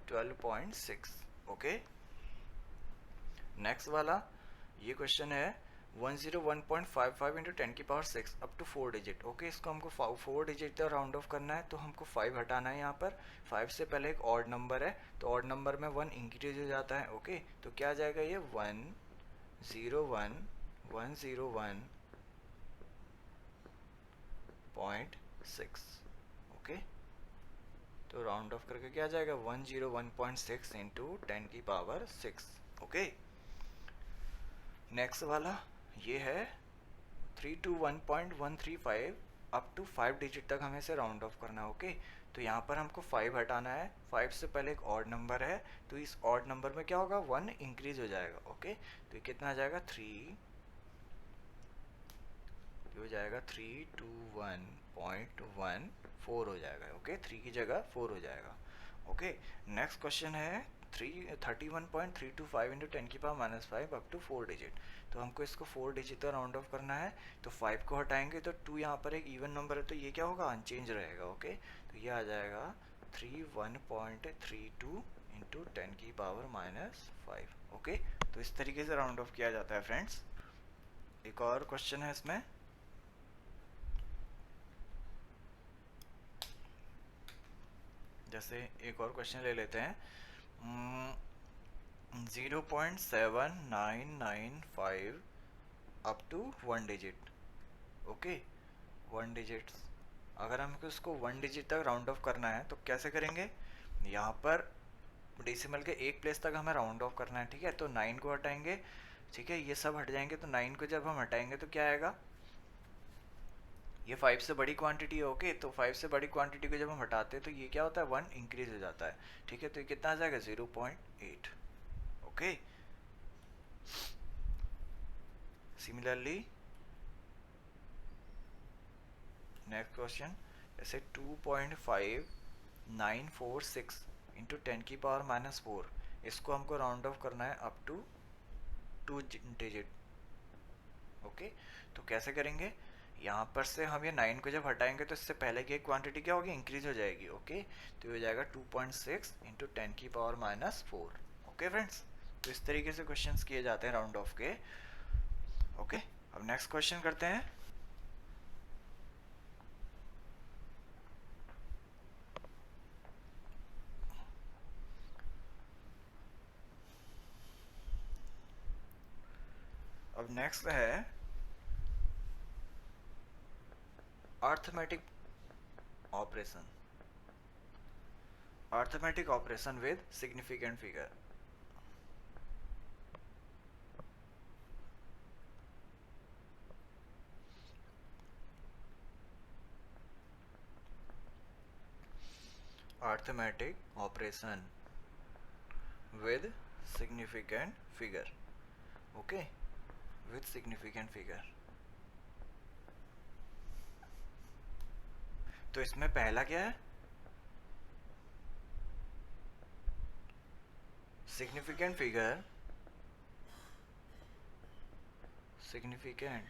12.6। ओके, नेक्स्ट वाला ये क्वेश्चन है 101.55 इंटू 10 की power 6 up to 4 digit. Okay, इसको हमको 4 डिजिट तक राउंड ऑफ करना है, तो हमको 5 हटाना है। यहाँ पर 5 से पहले एक ऑड नंबर है, तो ऑड नंबर में 1 इंक्रीज हो जाता है। ओके, तो क्या आ जाएगा ये 101.101.6। ओके, तो राउंड ऑफ करके क्या आ जाएगा 101.6 इंटू 10 की पावर 6। ओके, नेक्स्ट वाला ये है 321.135 अप टू 5 डिजिट तक हमें से राउंड ऑफ करना है। ओके, तो यहाँ पर हमको 5 हटाना है, 5 से पहले एक ऑड नंबर है, तो इस ऑड नंबर में क्या होगा 1 इंक्रीज हो जाएगा। ओके, तो ये कितना आ जाएगा 3, ये हो जाएगा 321.14 हो जाएगा। ओके, 3 की जगह 4 हो जाएगा। ओके, नेक्स्ट क्वेश्चन है 31.325 इंटू 10 की power minus 5 up to 4 digit. तो हमको इसको 4 डिजिट तक राउंड ऑफ करना है, तो 5 को हटाएंगे तो 2 यहाँ पर एक इवन नंबर है, तो ये क्या होगा अनचेंज रहेगा। ओके, तो ये आ जाएगा 31.32 इंटू 10 की पावर माइनस 5। ओके, तो इस तरीके से राउंड ऑफ किया जाता है फ्रेंड्स। एक और क्वेश्चन है इसमें, जैसे एक और क्वेश्चन ले लेते हैं 0.7995 up to 1 digit. Okay, 1 digits, अगर हमको इसको 1 डिजिट तक राउंड ऑफ करना है तो कैसे करेंगे, यहाँ पर डेसिमल के एक प्लेस तक हमें राउंड ऑफ करना है। ठीक है, तो 9 को हटाएंगे। ठीक है, ये सब हट जाएंगे, तो 9 को जब हम हटाएंगे तो क्या आएगा, ये 5 से बड़ी क्वांटिटी है, ओके। तो 5 से बड़ी क्वांटिटी को जब हम हटाते हैं तो ये क्या होता है, 1 इंक्रीज हो जाता है, ठीक है। तो ये कितना आ जाएगा, 0.8, ओके। सिमिलरली नेक्स्ट क्वेश्चन, जैसे 2.5946 इंटू 10⁻⁻4, इसको हमको राउंड ऑफ करना है अप टू 2 डिजिट, ओके। तो कैसे करेंगे, यहाँ पर से हम ये 9 को जब हटाएंगे तो इससे पहले की क्वांटिटी क्या होगी, इंक्रीज हो जाएगी, ओके। तो ये हो जाएगा 2.6 इंटू 10⁻⁻4, ओके फ्रेंड्स। तो इस तरीके से क्वेश्चंस किए जाते हैं राउंड ऑफ के, ओके। अब नेक्स्ट क्वेश्चन करते हैं। अब नेक्स्ट है arithmetic operation, arithmetic operation with significant figure. Arithmetic operation with significant figure, okay, with significant figure। तो इसमें पहला क्या है, significant figure, significant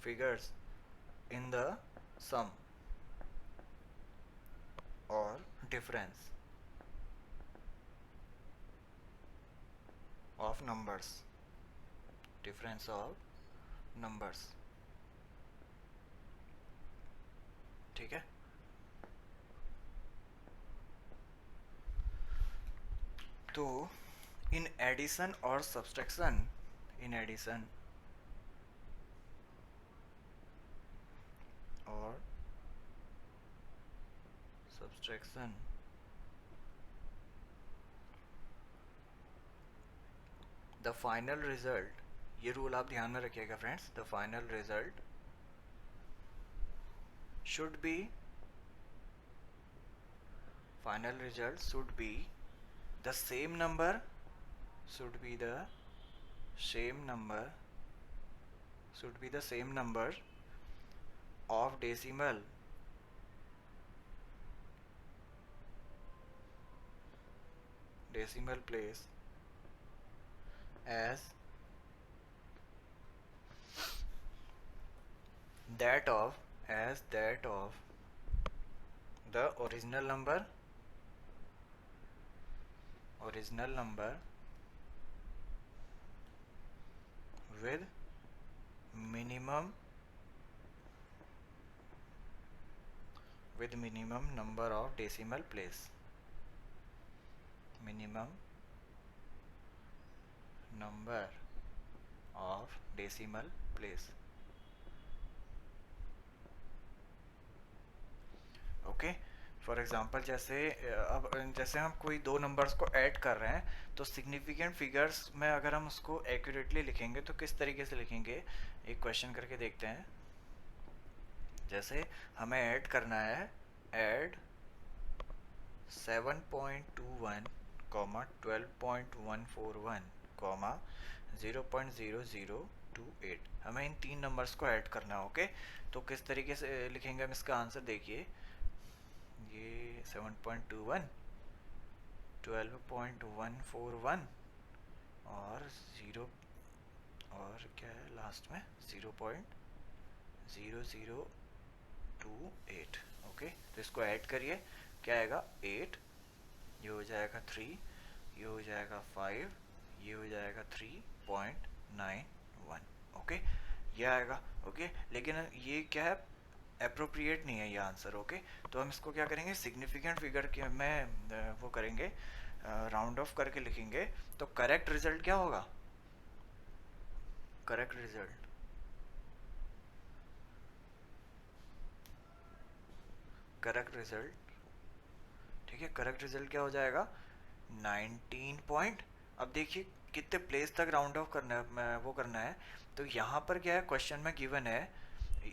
figures in the sum or difference of numbers, difference of numbers, ठीक है। तो इन addition और subtraction, इन addition और सब्सट्रैक्शन द फाइनल रिजल्ट, ये रूल आप ध्यान में रखिएगा friends, the final result should be, final result should be the same number, should be the same number, should be the same number of decimal place as that of the original number with minimum number of decimal place, minimum number of decimal place, okay. For example जैसे अब जैसे हम कोई दो numbers को add कर रहे हैं तो सिग्निफिकेंट फिगर्स में अगर हम उसको एक्यूरेटली लिखेंगे तो किस तरीके से लिखेंगे, एक क्वेश्चन करके देखते हैं। जैसे हमें ऐड करना है, ऐड 7.21 12.141 0.0028, हमें इन तीन नंबर्स को ऐड करना है, ओके। तो किस तरीके से लिखेंगे हम इसका आंसर, देखिए ये 7.21 12.141 और 0 और क्या है लास्ट में 0.0028, ओके। तो इसको ऐड करिए, क्या आएगा 8, ये हो जाएगा 3, ये हो जाएगा 5, ये हो जाएगा 3.91, ओके, ये आएगा, ओके। लेकिन ये क्या है, अप्रोप्रिएट नहीं है ये आंसर, ओके। तो हम इसको क्या करेंगे, सिग्निफिकेंट फिगर के में वो करेंगे, राउंड ऑफ करके लिखेंगे। तो करेक्ट रिजल्ट क्या होगा, करेक्ट रिजल्ट, ठीक है, करेक्ट रिजल्ट क्या हो जाएगा, 19 पॉइंट, अब देखिए कितने प्लेस तक राउंड ऑफ करना है, वो करना है। तो यहाँ पर क्या है, क्वेश्चन में गिवन है,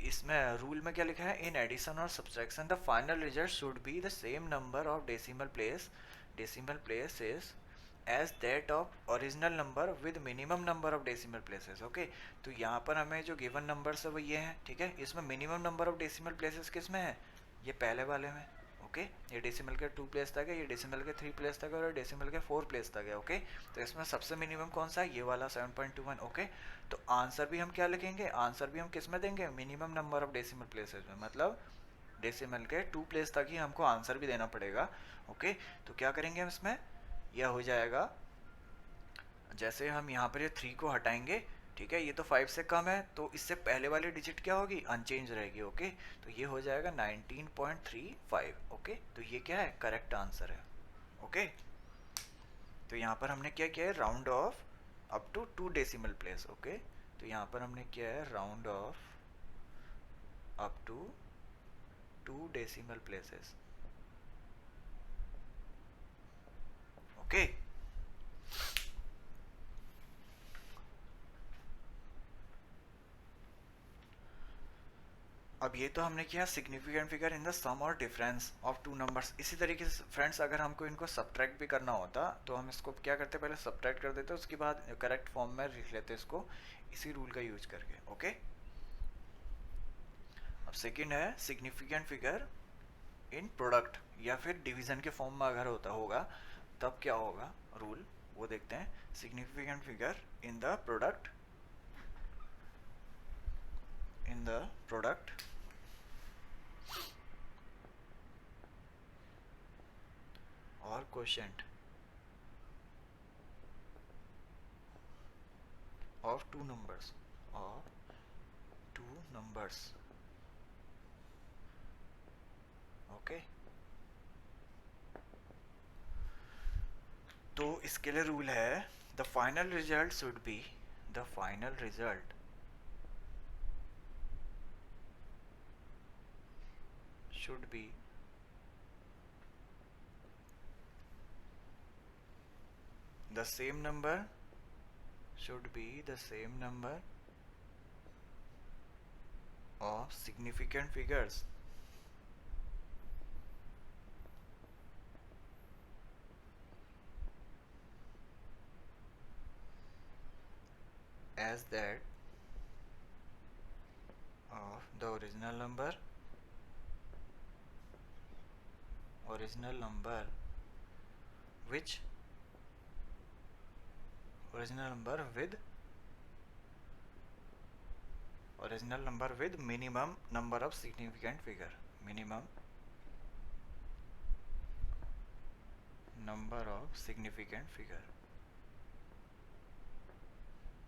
इसमें रूल में क्या लिखा है, इन एडिशन और subtraction the final result should be the same number of decimal places as that of original number with minimum number of decimal places. Okay, तो यहाँ पर हमें जो गिवन नंबर्स है वो ये हैं, ठीक है। इसमें minimum number of decimal places किस में है, ये पहले वाले में। ओके, ये डेसिमल के 2 प्लेस तक है, ये डेसिमल के 3 प्लेस तक है और डेसिमल के 4 प्लेस तक है। ओके, तो इसमें सबसे मिनिमम कौन सा है, ये वाला 7.21। ओके, तो आंसर भी हम क्या लिखेंगे, आंसर भी हम किस में देंगे, minimum number of decimal places में, मतलब डेसिमल के 2 प्लेस तक ही हमको आंसर भी देना पड़ेगा। ओके, तो क्या करेंगे हम इसमें, यह हो जाएगा, जैसे हम यहाँ पर ये 3 को हटाएंगे, ठीक है, ये तो 5 से कम है, तो इससे पहले वाली डिजिट क्या होगी, अनचेंज रहेगी। ओके, तो ये हो जाएगा 19.35। ओके, तो ये क्या है, करेक्ट आंसर है। ओके, तो यहाँ पर हमने क्या किया है, round off up to 2 decimal place. Okay, तो यहाँ पर हमने किया है round off up to 2 decimal places. Okay, अब ये तो हमने किया significant figure in the sum और डिफरेंस ऑफ टू नंबर्स। इसी तरीके से फ्रेंड्स अगर हमको इनको सब्ट्रैक्ट भी करना होता तो हम इसको क्या करते, पहले सब्ट्रैक्ट कर देते, उसके बाद करेक्ट फॉर्म में लिख लेते इसको, इसी रूल का यूज करके। ओके, अब सेकंड है सिग्निफिकेंट फिगर इन प्रोडक्ट या फिर डिवीजन के फॉर्म में अगर होता होगा तब क्या होगा रूल, वो देखते हैं। Significant figure in the product, और quotient of two numbers, okay. तो इसके लिए रूल है, the final result should be, the final result should be the same number, should be the same number of significant figures as that of the original number which original number with minimum number of significant figure, minimum number of significant figure।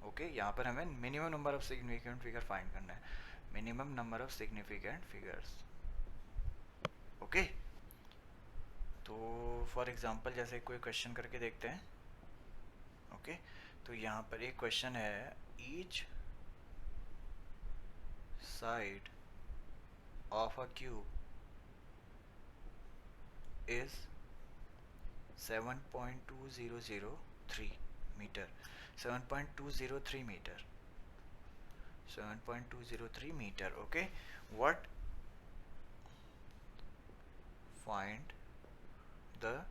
Okay, यहाँ पर हमें minimum number of significant figure find करना है, minimum number of significant figures. Okay, तो for example जैसे कोई question करके देखते हैं। ओके, तो यहाँ पर एक क्वेश्चन है, each side of a cube is 7.2003 metre, 7.203 metre, 7.203 metre. Okay, what, find the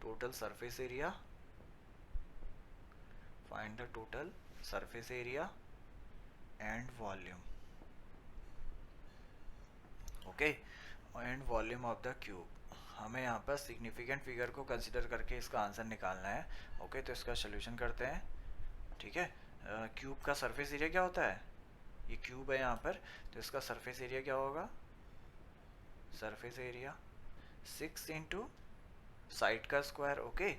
total surface area, find the total surface area and volume, okay, and volume of the cube। हमें यहाँ पर significant figure को consider करके इसका answer निकालना है। Okay, तो इसका सोल्यूशन करते हैं। ठीक है, क्यूब का सरफेस एरिया क्या होता है, ये क्यूब है यहाँ पर, तो इसका सरफेस एरिया क्या होगा, सरफेस एरिया 6 इंटू साइड का स्क्वायर। ओके,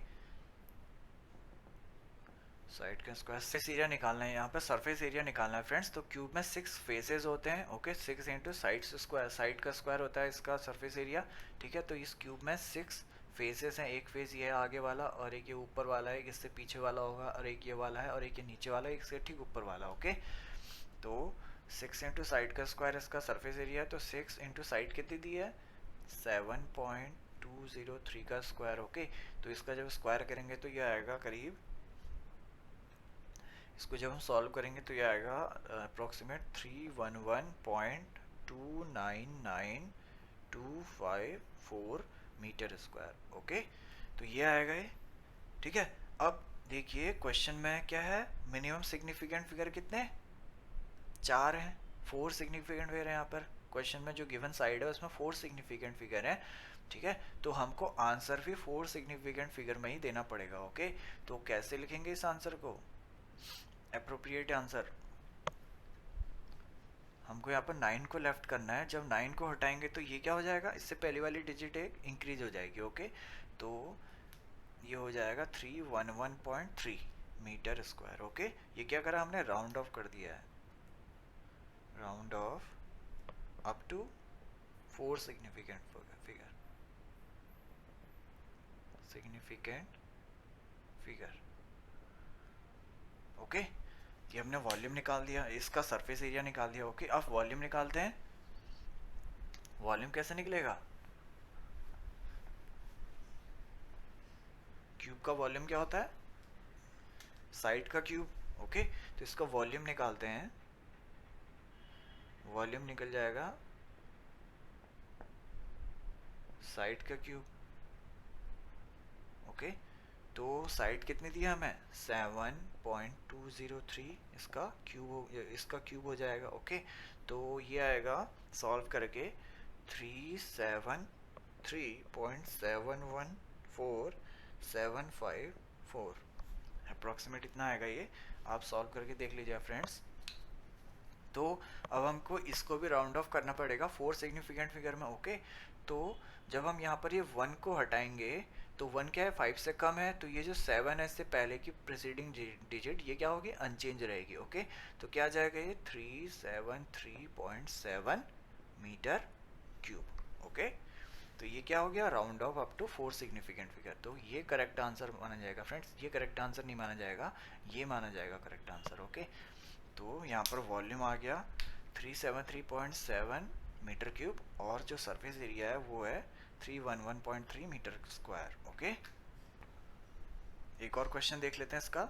साइड का स्क्वायर, सरफेस एरिया निकालना है, यहाँ पे सरफेस एरिया निकालना है फ्रेंड्स। तो क्यूब में 6 फेसेस होते हैं। Okay, 6 into side square, side का स्क्वायर होता है इसका सरफेस एरिया। ठीक है, तो इस क्यूब में 6 फेसेस हैं, एक फेस ये है आगे वाला, और एक ये ऊपर वाला है, इससे पीछे वाला होगा, और एक ये वाला है, और एक ये नीचे वाला है, इससे ठीक ऊपर वाला। ओके, तो 6 इंटू साइड का स्क्वायर इसका सरफेस एरिया है, तो 6 इंटू साइड कितनी दी है, 7.203 203 का स्क्वायर। ओके, तो इसका जब स्क्वायर करेंगे तो ये आएगा करीब, इसको जब हम सॉल्व करेंगे तो ये आएगा अप्रोक्सीमेट 311.299254 मीटर स्क्वायर। ओके, तो ये आएगा ये। ठीक है, अब देखिए क्वेश्चन में क्या है, मिनिमम सिग्निफिकेंट फिगर कितने, 4 हैं, 4 सिग्निफिकेंट फिगर है यहाँ पर। क्वेश्चन में जो गिवन साइड है उसमें 4 सिग्निफिकेंट फिगर है। ठीक है, तो हमको आंसर भी 4 सिग्निफिकेंट फिगर में ही देना पड़ेगा। ओके, तो कैसे लिखेंगे इस आंसर को, एप्रोप्रिएट आंसर, हमको यहाँ पर 9 को लेफ्ट करना है। जब 9 को हटाएंगे तो ये क्या हो जाएगा, इससे पहली वाली डिजिट एक इंक्रीज हो जाएगी। ओके, तो ये हो जाएगा 311.3 मीटर स्क्वायर। ओके, ये क्या करा हमने, राउंड ऑफ कर दिया है, round off up to 4 significant figure, significant figure. Okay, ये हमने वॉल्यूम निकाल दिया, इसका सरफेस एरिया निकाल दिया। ओके, अब वॉल्यूम निकालते हैं। वॉल्यूम कैसे निकलेगा, क्यूब का वॉल्यूम क्या होता है, साइड का क्यूब। ओके, तो इसका वॉल्यूम निकालते हैं, वॉल्यूम निकल जाएगा साइड का क्यूब। ओके, तो साइड कितनी दिया हमें, 7.203, इसका क्यूब हो जाएगा। ओके, तो ये आएगा सॉल्व करके 373.714754 अप्रॉक्सीमेट इतना आएगा ये। आप सॉल्व करके देख लीजिए फ्रेंड्स। तो अब हमको इसको भी राउंड ऑफ करना पड़ेगा 4 सिग्निफिकेंट फिगर में। ओके, तो जब हम यहाँ पर ये 1 को हटाएंगे तो 1 क्या है, 5 से कम है, तो ये जो 7 है इससे पहले की प्रीसीडिंग डिजिट ये क्या होगी, अनचेंज रहेगी। ओके, तो क्या आ जाएगा ये 373.7 मीटर क्यूब। ओके, तो ये क्या हो गया, round off up to 4 significant figure. तो ये करेक्ट आंसर माना जाएगा फ्रेंड्स, ये करेक्ट आंसर नहीं माना जाएगा, ये माना जाएगा करेक्ट आंसर। ओके, तो यहाँ पर वॉल्यूम आ गया 373.7 मीटर क्यूब और जो सरफेस एरिया है वो है 311.3 मीटर स्क्वायर। ओके, एक और क्वेश्चन देख लेते हैं इसका।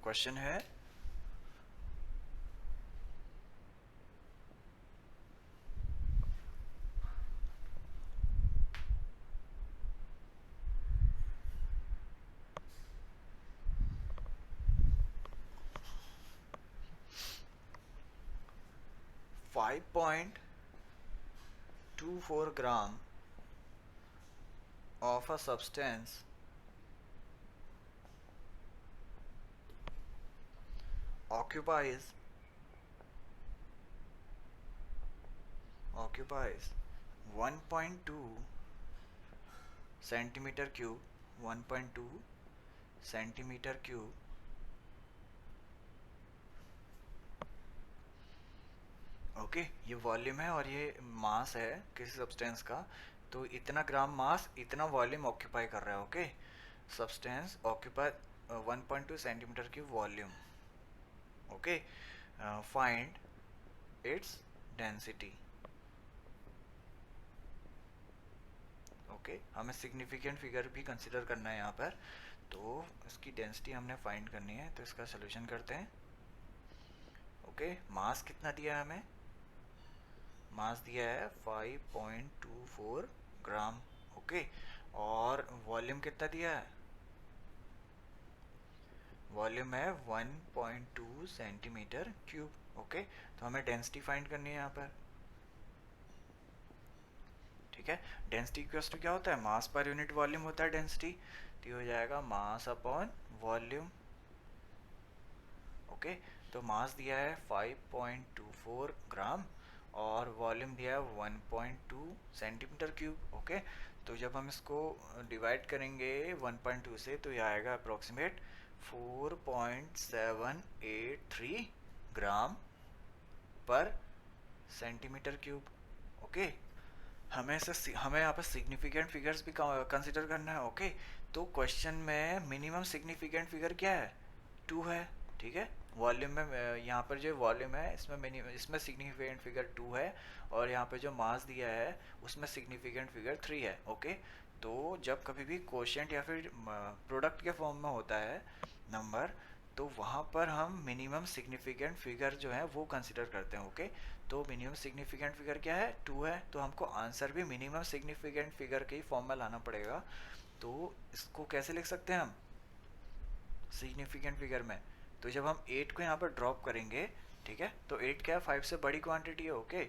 क्वेश्चन है 5.24 gram of a substance occupies 1.2 centimeter cube, 1.2 centimeter cube okay, ये वॉल्यूम है और ये मास है किसी सब्सटेंस का। तो इतना ग्राम मास इतना वॉल्यूम ऑक्यूपाई कर रहा है। ओके, सब्सटेंस ऑक्यूपाई 1.2 सेंटीमीटर की volume. Okay, find its density. Okay, हमें सिग्निफिकेंट फिगर भी कंसिडर करना है यहाँ पर, तो इसकी डेंसिटी हमने फाइंड करनी है। तो इसका सोल्यूशन करते हैं। ओके, मास कितना दिया है हमें, मास दिया है 5.24 ग्राम। ओके, और वॉल्यूम कितना दिया है, वॉल्यूम है 1.2 सेंटीमीटर क्यूब। ओके, तो हमें डेंसिटी फाइंड करनी है यहाँ पर। ठीक है, डेंसिटी इक्वल्स टू क्या होता है, मास पर यूनिट वॉल्यूम होता है डेंसिटी। तो ये हो जाएगा मास अपॉन वॉल्यूम। ओके, तो मास दिया है 5.24 ग्राम और वॉल्यूम दिया है 1.2 सेंटीमीटर क्यूब। ओके, तो जब हम इसको डिवाइड करेंगे 1.2 से तो ये आएगा अप्रोक्सीमेट 4.783 ग्राम पर सेंटीमीटर क्यूब। ओके, हमें यहाँ पर सिग्निफिकेंट फिगर्स भी कंसिडर करना है। ओके, तो क्वेश्चन में मिनिमम सिग्निफिकेंट फिगर क्या है, 2 है। ठीक है, वॉल्यूम में यहाँ पर जो वॉल्यूम है इसमें सिग्निफिकेंट फिगर 2 है, और यहाँ पे जो मास दिया है उसमें सिग्निफिकेंट फिगर 3 है। ओके, तो जब कभी भी कोशेंट या फिर प्रोडक्ट के फॉर्म में होता है नंबर, तो वहाँ पर हम मिनिमम सिग्निफिकेंट फिगर जो है वो कंसिडर करते हैं। ओके, तो मिनिमम सिग्निफिकेंट फिगर क्या है, 2 है, तो हमको आंसर भी मिनिमम सिग्निफिकेंट फिगर के ही फॉर्म में लाना पड़ेगा। तो इसको कैसे लिख सकते हैं हम सिग्निफिकेंट फिगर में, तो जब हम 8 को यहाँ पर ड्रॉप करेंगे, ठीक है, तो 8 क्या है, 5 से बड़ी क्वांटिटी है। ओके,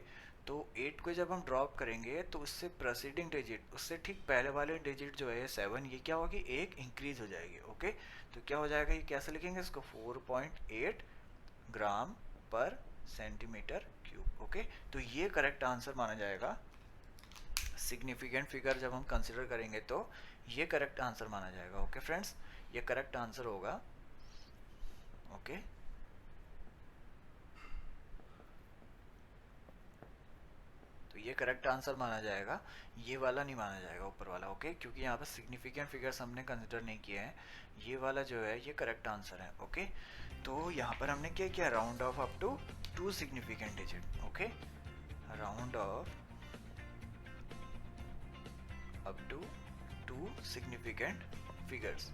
तो 8 को जब हम ड्रॉप करेंगे तो उससे प्रेसिडिंग डिजिट, उससे ठीक पहले वाले डिजिट जो है 7, ये क्या होगी, एक इंक्रीज हो जाएगी। ओके, तो क्या हो जाएगा, ये कैसे लिखेंगे इसको, 4.8 ग्राम पर सेंटीमीटर क्यूब। ओके, तो ये करेक्ट आंसर माना जाएगा। सिग्निफिकेंट फिगर जब हम कंसिडर करेंगे तो ये करेक्ट आंसर माना जाएगा। ओके फ्रेंड्स, ये करेक्ट आंसर होगा। ओके, तो ये करेक्ट आंसर माना जाएगा, ये वाला नहीं माना जाएगा ऊपर वाला। ओके, क्योंकि यहाँ पर सिग्निफिकेंट फिगर्स हमने कंसिडर नहीं किए हैं, ये वाला जो है ये करेक्ट आंसर है। ओके, तो यहाँ पर हमने क्या किया, round off up to 2 significant digit. Okay, round off up to 2 significant figures,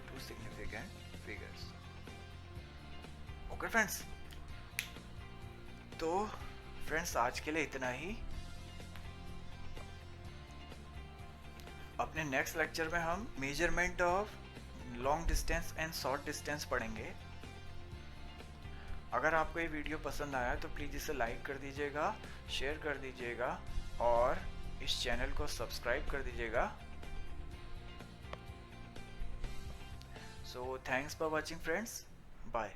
2 significant figures. Okay friends, तो फ्रेंड्स आज के लिए इतना ही। अपने नेक्स्ट लेक्चर में हम measurement of long distance and short distance पढ़ेंगे। अगर आपको ये वीडियो पसंद आया तो प्लीज़ इसे लाइक कर दीजिएगा, शेयर कर दीजिएगा और इस चैनल को सब्सक्राइब कर दीजिएगा। So thanks for watching friends, bye.